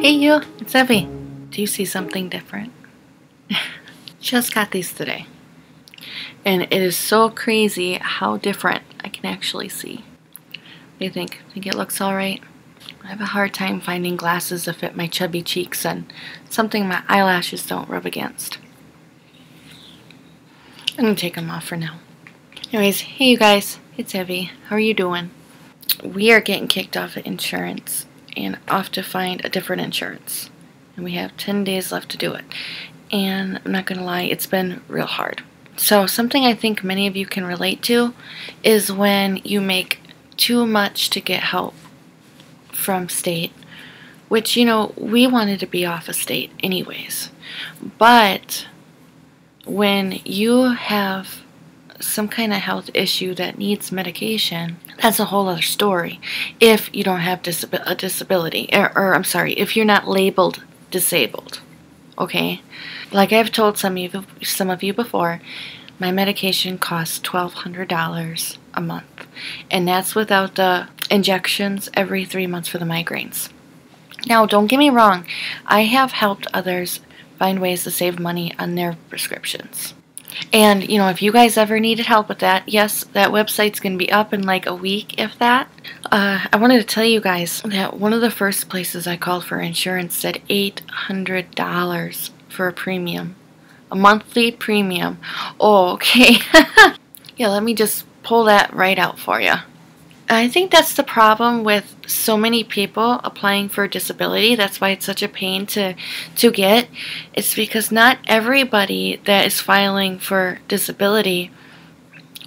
Hey you, it's Evie. Do you see something different? Just got these today. And it is so crazy how different I can actually see. What do you think? Think it looks alright? I have a hard time finding glasses that fit my chubby cheeks and something my eyelashes don't rub against. I'm gonna take them off for now. Anyways, hey you guys, it's Evie. How are you doing? We are getting kicked off of insurance and off to find a different insurance. And we have 10 days left to do it. And I'm not gonna lie, it's been real hard. So something I think many of you can relate to is when you make too much to get help from state, which, you know, we wanted to be off of state anyways. But when you have some kind of health issue that needs medication, that's a whole other story. If you don't have a disability, or I'm sorry, if you're not labeled disabled, okay? Like I've told some of you before, my medication costs $1,200 a month, and that's without the injections every 3 months for the migraines. Now, don't get me wrong, I have helped others find ways to save money on their prescriptions. And, you know, if you guys ever needed help with that, yes, that website's going to be up in like a week, if that. I wanted to tell you guys that one of the first places I called for insurance said $800 for a premium. A monthly premium. Oh, okay. Yeah, let me just pull that right out for you. I think that's the problem with so many people applying for disability. That's why it's such a pain to get. It's because not everybody that is filing for disability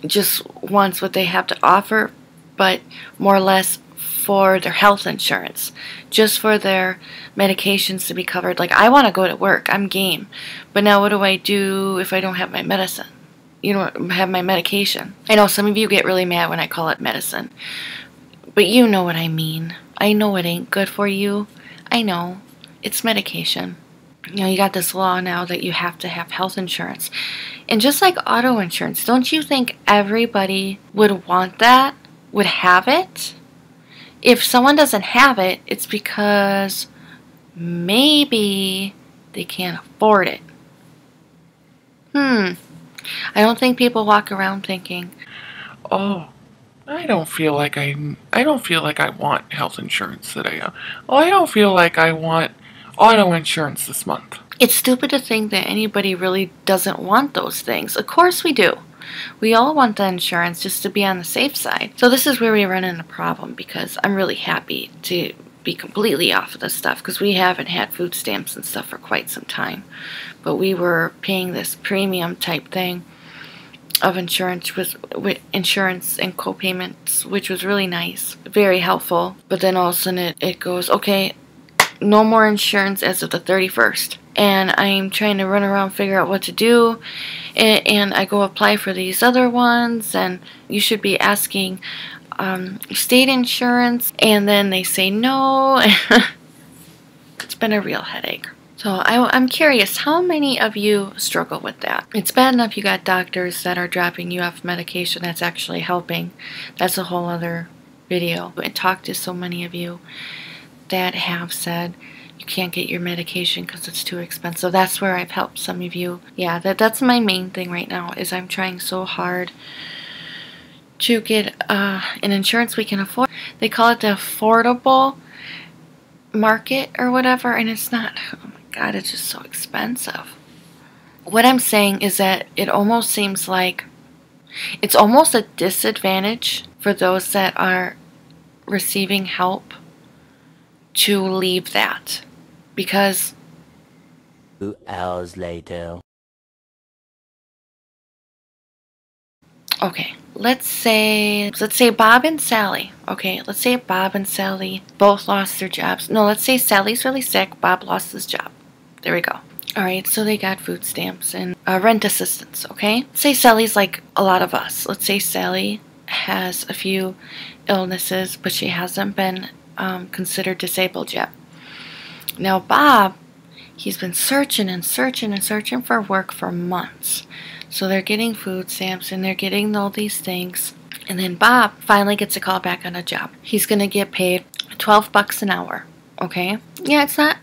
just wants what they have to offer, but more or less for their health insurance, just for their medications to be covered. Like, I want to go to work, I'm game, but now what do I do if I don't have my medicine? You don't have my medication. I know some of you get really mad when I call it medicine, but you know what I mean. I know it ain't good for you. I know. It's medication. You know, you got this law now that you have to have health insurance. And just like auto insurance, don't you think everybody would want that? Would have it? If someone doesn't have it, it's because maybe they can't afford it. I don't think people walk around thinking, "Oh, I don't feel like I want health insurance today. Oh, I don't feel like I want auto insurance this month." It's stupid to think that anybody really doesn't want those things. Of course we do. We all want the insurance just to be on the safe side. So this is where we run into a problem, because I'm really happy to be completely off of this stuff, because we haven't had food stamps and stuff for quite some time. But we were paying this premium type thing of insurance with insurance and co-payments, which was really nice, very helpful. But then all of a sudden it goes, okay, no more insurance as of the 31st. And I'm trying to run around figure out what to do, and I go apply for these other ones, and you should be asking state insurance, and then they say no. It's been a real headache. So I'm curious, how many of you struggle with that? It's bad enough you got doctors that are dropping you off medication that's actually helping. That's a whole other video. I talked to so many of you that have said you can't get your medication because it's too expensive. That's where I've helped some of you. Yeah, that's my main thing right now, is I'm trying so hard to get an insurance we can afford. They call it the affordable market or whatever, and it's not. Oh my God, it's just so expensive. What I'm saying is that it almost seems like it's almost a disadvantage for those that are receiving help to leave that, because 2 hours later. Okay, let's say Bob and Sally. Okay, let's say Bob and Sally both lost their jobs. No, let's say Sally's really sick, Bob lost his job. There we go. Alright, so they got food stamps and rent assistance, okay? Let's say Sally's like a lot of us. Let's say Sally has a few illnesses, but she hasn't been considered disabled yet. Now Bob, he's been searching and searching and searching for work for months. So they're getting food stamps and they're getting all these things. And then Bob finally gets a call back on a job. He's going to get paid $12 an hour. Okay? Yeah, it's not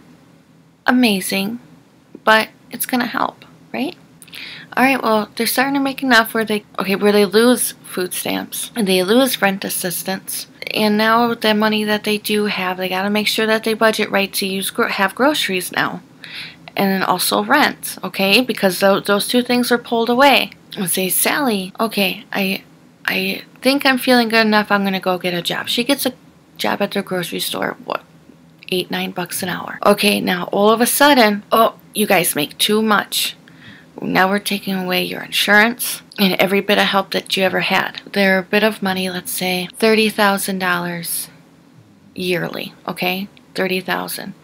amazing, but it's gonna help, right? Alright, well, they're starting to make enough where they lose food stamps and they lose rent assistance. And now with the money that they do have, they gotta make sure that they budget right to have groceries now. And then also rent, okay? Because those two things are pulled away. And say, Sally, okay, I think I'm feeling good enough, I'm gonna go get a job. She gets a job at the grocery store, what, $8-9 an hour. Okay, now all of a sudden, oh, you guys make too much. Now we're taking away your insurance and every bit of help that you ever had. Their bit of money, let's say $30,000 yearly, okay? $30,000.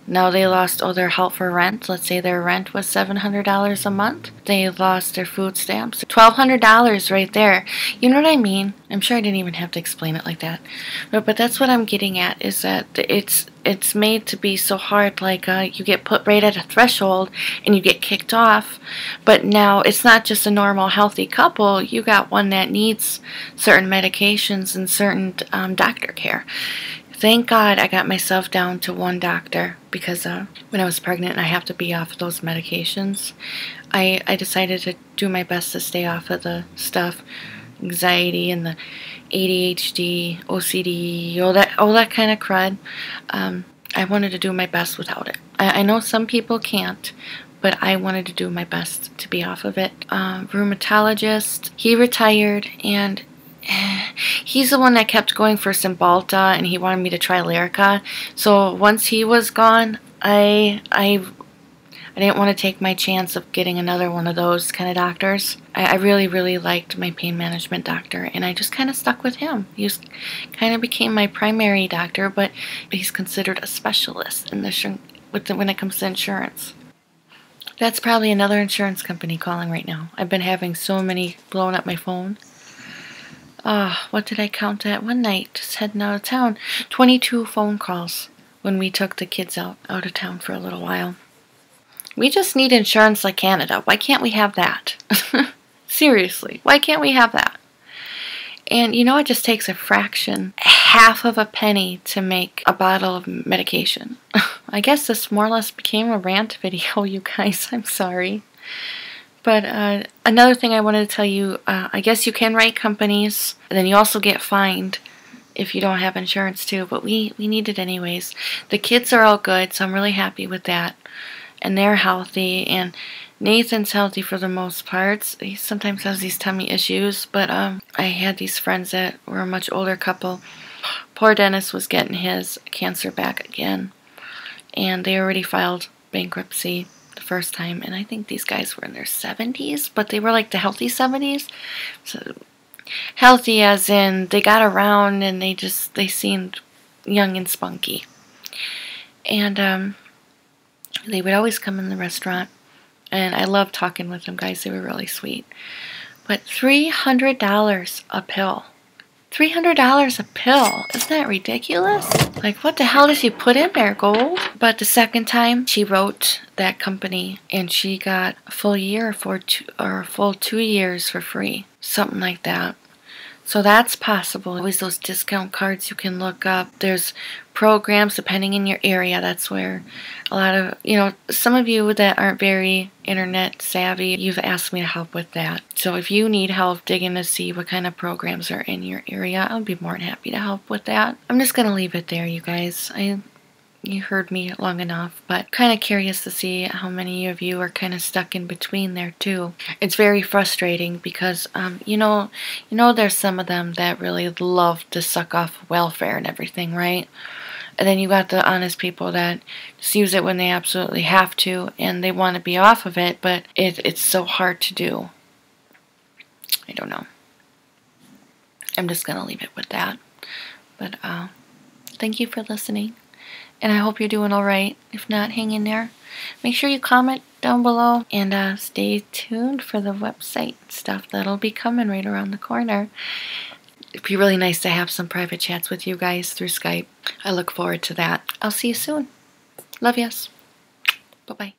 Now they lost all their help for rent. Let's say their rent was $700 a month. They lost their food stamps. $1,200 right there. You know what I mean? I'm sure I didn't even have to explain it like that. But that's what I'm getting at, is that it's made to be so hard. Like you get put right at a threshold and you get kicked off. But now it's not just a normal healthy couple. You got one that needs certain medications and certain doctor care. Thank God I got myself down to one doctor, because when I was pregnant and I have to be off of those medications, I decided to do my best to stay off of the stuff, anxiety and the ADHD, OCD, all that kind of crud. I wanted to do my best without it. I know some people can't, but I wanted to do my best to be off of it. Rheumatologist, he retired, and he's the one that kept going for Cymbalta, and he wanted me to try Lyrica. So once he was gone, I didn't want to take my chance of getting another one of those kind of doctors. I really, really liked my pain management doctor, and I just kind of stuck with him. He just kind of became my primary doctor, but he's considered a specialist in when it comes to insurance. That's probably another insurance company calling right now. I've been having so many blowing up my phone. What did I count at one night? Just heading out of town. 22 phone calls when we took the kids out of town for a little while. We just need insurance like Canada. Why can't we have that? Seriously, why can't we have that? And you know, it just takes a fraction, half of a penny to make a bottle of medication. I guess this more or less became a rant video, you guys. I'm sorry. But another thing I wanted to tell you, I guess you can write companies, and then you also get fined if you don't have insurance too, but we need it anyways. The kids are all good, so I'm really happy with that. And they're healthy, and Nathan's healthy for the most part. He sometimes has these tummy issues, but I had these friends that were a much older couple. Poor Dennis was getting his cancer back again, and they already filed bankruptcy the first time, and I think these guys were in their 70s, but they were like the healthy 70s. So healthy as in they got around and they seemed young and spunky. And they would always come in the restaurant, and I loved talking with them, guys. They were really sweet. But $300 a pill. $300 a pill. Isn't that ridiculous? Like, what the hell did she put in there, gold? But the second time, she wrote that company, and she got a full year or a full 2 years for free. Something like that. So that's possible. Always those discount cards you can look up. There's programs depending in your area. That's where a lot of, some of you that aren't very internet savvy, you've asked me to help with that. So if you need help digging to see what kind of programs are in your area, I'll be more than happy to help with that. I'm just going to leave it there, you guys. You heard me long enough, but kind of curious to see how many of you are kind of stuck in between there too. It's very frustrating because, there's some of them that really love to suck off welfare and everything, right? And then you got the honest people that just use it when they absolutely have to, and they want to be off of it, but it's so hard to do. I don't know. I'm just going to leave it with that. But thank you for listening. And I hope you're doing alright. If not, hang in there. Make sure you comment down below. And stay tuned for the website stuff that'll be coming right around the corner. It'd be really nice to have some private chats with you guys through Skype. I look forward to that. I'll see you soon. Love yous. Bye-bye.